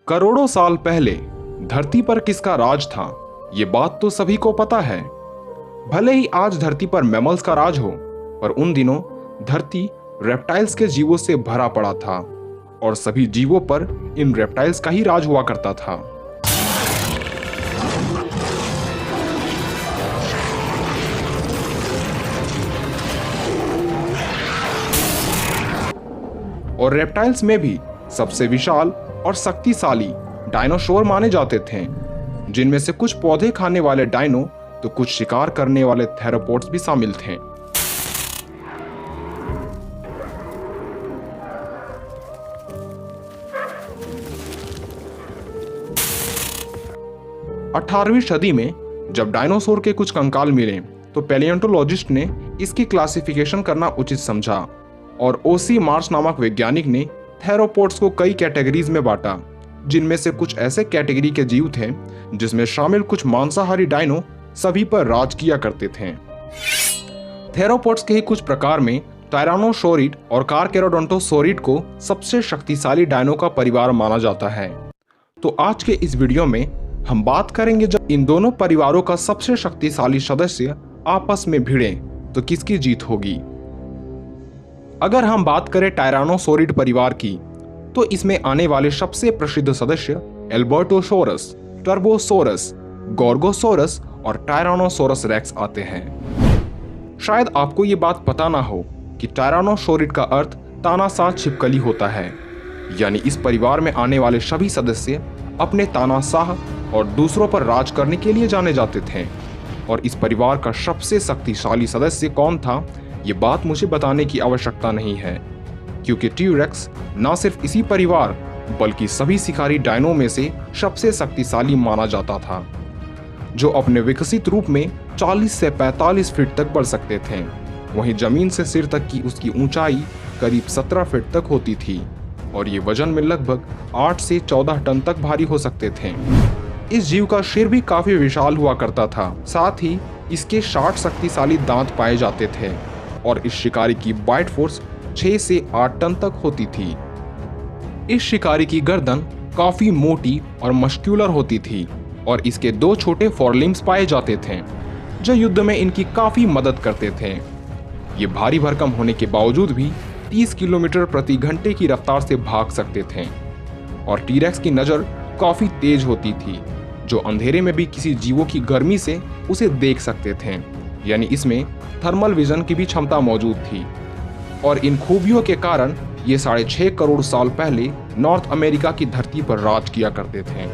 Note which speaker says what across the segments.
Speaker 1: करोड़ों साल पहले धरती पर किसका राज था, ये बात तो सभी को पता है। भले ही आज धरती पर मैमल्स का राज हो, पर उन दिनों धरती रेप्टाइल्स के जीवों से भरा पड़ा था और सभी जीवों पर इन रेप्टाइल्स का ही राज हुआ करता था। और रेप्टाइल्स में भी सबसे विशाल और शक्तिशाली डायनासोर माने जाते थे, जिनमें से कुछ पौधे खाने वाले डायनो तो कुछ शिकार करने वाले थेरोपोड्स भी शामिल थे। अठारहवीं सदी में जब डायनासोर के कुछ कंकाल मिले तो पैलियोंटोलॉजिस्ट ने इसकी क्लासिफिकेशन करना उचित समझा और ओसी मार्श नामक वैज्ञानिक ने थेरोपोड्स को कई कैटेगरीज में बांटा, जिनमें से कुछ ऐसे कैटेगरी के जीव थे जिसमें शामिल कुछ मांसाहारी डायनो सभी पर राज किया करते थे। थेरोपोड्स के ही कुछ प्रकार में टायरानोसोरिड और कारकेरोडोंटोसोरिड को सबसे शक्तिशाली डायनो का परिवार माना जाता है। तो आज के इस वीडियो में हम बात करेंगे, जब इन दोनों परिवारों का सबसे शक्तिशाली सदस्य आपस में भिड़े तो किसकी जीत होगी। अगर हम बात करें टायरानोसोरिड परिवार की, तो इसमें आने वाले सबसे प्रसिद्ध सदस्य एल्बर्टोसोरस, टर्बोसोरस, गोर्गोसोरस और टायरानोसोरस रेक्स आते हैं। शायद आपको ये बात पता ना हो कि टायरानोसोरिड का अर्थ तानाशाह छिपकली होता है, यानी इस परिवार में आने वाले सभी सदस्य अपने तानाशाह और दूसरों पर राज करने के लिए जाने जाते थे। और इस परिवार का सबसे शक्तिशाली सदस्य कौन था, ये बात मुझे बताने की आवश्यकता नहीं है, क्योंकि टी-रेक्स न सिर्फ इसी परिवार बल्कि सभी शिकारी डायनो में से सबसे शक्तिशाली माना जाता था, जो अपने विकसित रूप में 40 से 45 फीट तक बढ़ सकते थे। वहीं जमीन से सिर तक की उसकी ऊंचाई करीब 17 फीट तक होती थी और ये वजन में लगभग 8 से 14 टन तक भारी हो सकते थे। इस जीव का सिर भी काफी विशाल हुआ करता था, साथ ही इसके 60 शक्तिशाली दांत पाए जाते थे और इस शिकारी की बाइट फोर्स 6 से 8 टन तक होती थी। इस शिकारी की गर्दन काफी मोटी और मस्क्यूलर होती थी और इसके 2 छोटे फोरलिम्स पाए जाते थे, जो युद्ध में इनकी काफी मदद करते थे। ये भारी भरकम होने के बावजूद भी 30 किलोमीटर प्रति घंटे की रफ्तार से भाग सकते थे और टी-रेक्स की नजर काफी तेज होती थी, जो अंधेरे में भी किसी जीवों की गर्मी से उसे देख सकते थे, यानी इसमें थर्मल विजन की भी क्षमता मौजूद थी। और इन खूबियों के कारण ये 6.5 करोड़ साल पहले नॉर्थ अमेरिका की धरती पर राज किया करते थे।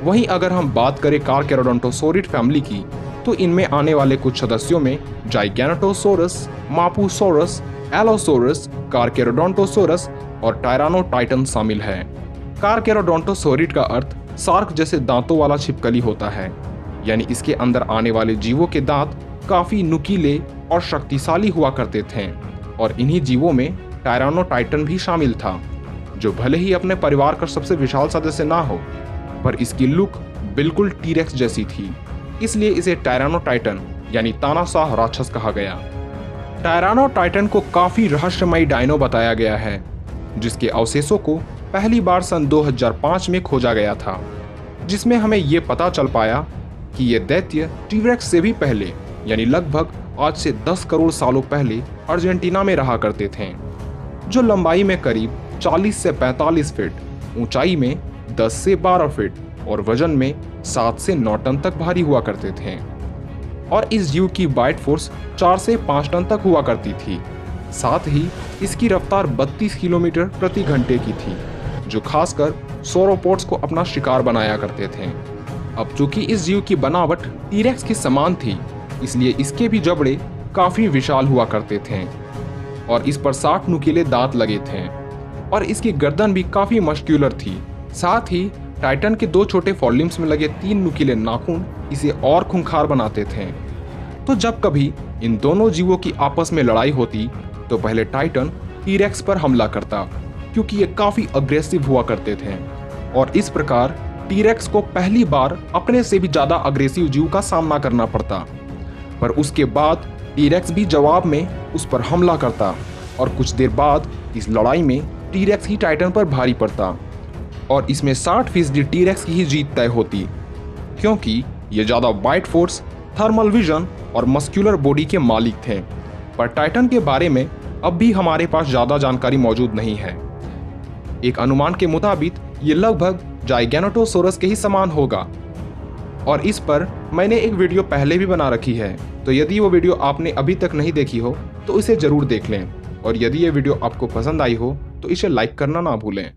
Speaker 1: वहीं अगर हम बात करें कारकेरोडोंटोसोरिड फैमिली की, तो इनमें आने वाले कुछ सदस्यों में जाइगैनोटोसोरस, मापुसोरस, एलोसोरस, कारकेरोडोंटोसोरस और टायरानोटाइटन शामिल है। कारकेरोडोंटोसोरिड का अर्थ शार्क जैसे दांतों वाला छिपकली होता है, यानी इसके अंदर आने वाले जीवों के दांत काफी नुकीले और शक्तिशाली हुआ करते थे। और इन्हीं जीवों में टायरानोटाइटन भी शामिल था, जो भले ही अपने परिवार का सबसे विशाल सदस्य ना हो, पर इसकी लुक बिल्कुल टी-रेक्स जैसी थी, इसलिए इसे टायरानोटाइटन यानी तानाशाह राक्षस कहा गया। टायरानोटाइटन को काफी रहस्यमयी डायनो बताया गया है, जिसके अवशेषों को पहली बार सन 2005 में खोजा गया था, जिसमें हमें ये पता चल पाया कि ये दैत्य टी-रेक्स से भी पहले, यानी लगभग आज से 10 करोड़ सालों पहले अर्जेंटीना में रहा करते थे, जो लंबाई में करीब 40 से 45 फीट, ऊंचाई में 10 से 12 फीट और वजन में 7 से 9 टन तक भारी हुआ करते थे। और इस जीव की बाइट फोर्स 4 से 5 टन तक हुआ करती थी। साथ ही इसकी रफ्तार 32 किलोमीटर प्रति घंटे की थी, जो खासकर सोरोपोड्स को अपना शिकार बनाया करते थे। अब चूंकि इस जीव की बनावट टी-रेक्स के समान थी, इसलिए इसके भी जबड़े काफी विशाल हुआ करते थे और इस पर 60 नुकीले दांत लगे थे और इसकी गर्दन भी काफी मस्क्यूलर थी। साथ ही टाइटन के 2 छोटे फोरलिम्स में लगे 3 नुकीले नाखून इसे और खूंखार बनाते थे। तो जब कभी इन दोनों जीवों की आपस में लड़ाई होती तो पहले टाइटन टी-रेक्स पर हमला करता, क्योंकि ये काफी अग्रेसिव हुआ करते थे और इस प्रकार टी-रेक्स को पहली बार अपने से भी ज्यादा अग्रेसिव जीव का सामना करना पड़ता। पर उसके बाद टी-रेक्स भी जवाब में उस पर हमला करता और कुछ देर बाद इस लड़ाई में टी-रेक्स ही टाइटन पर भारी पड़ता और इसमें 60% टीरेक्स की ही जीत तय होती, क्योंकि ये ज़्यादा बाइट फोर्स, थर्मल विजन और मस्कुलर बॉडी के मालिक थे। पर टाइटन के बारे में अब भी हमारे पास ज़्यादा जानकारी मौजूद नहीं है। एक अनुमान के मुताबिक ये लगभग जाइगैनोटोसोरस के ही समान होगा, और इस पर मैंने एक वीडियो पहले भी बना रखी है, तो यदि वो वीडियो आपने अभी तक नहीं देखी हो तो इसे ज़रूर देख लें। और यदि ये वीडियो आपको पसंद आई हो तो इसे लाइक करना ना भूलें।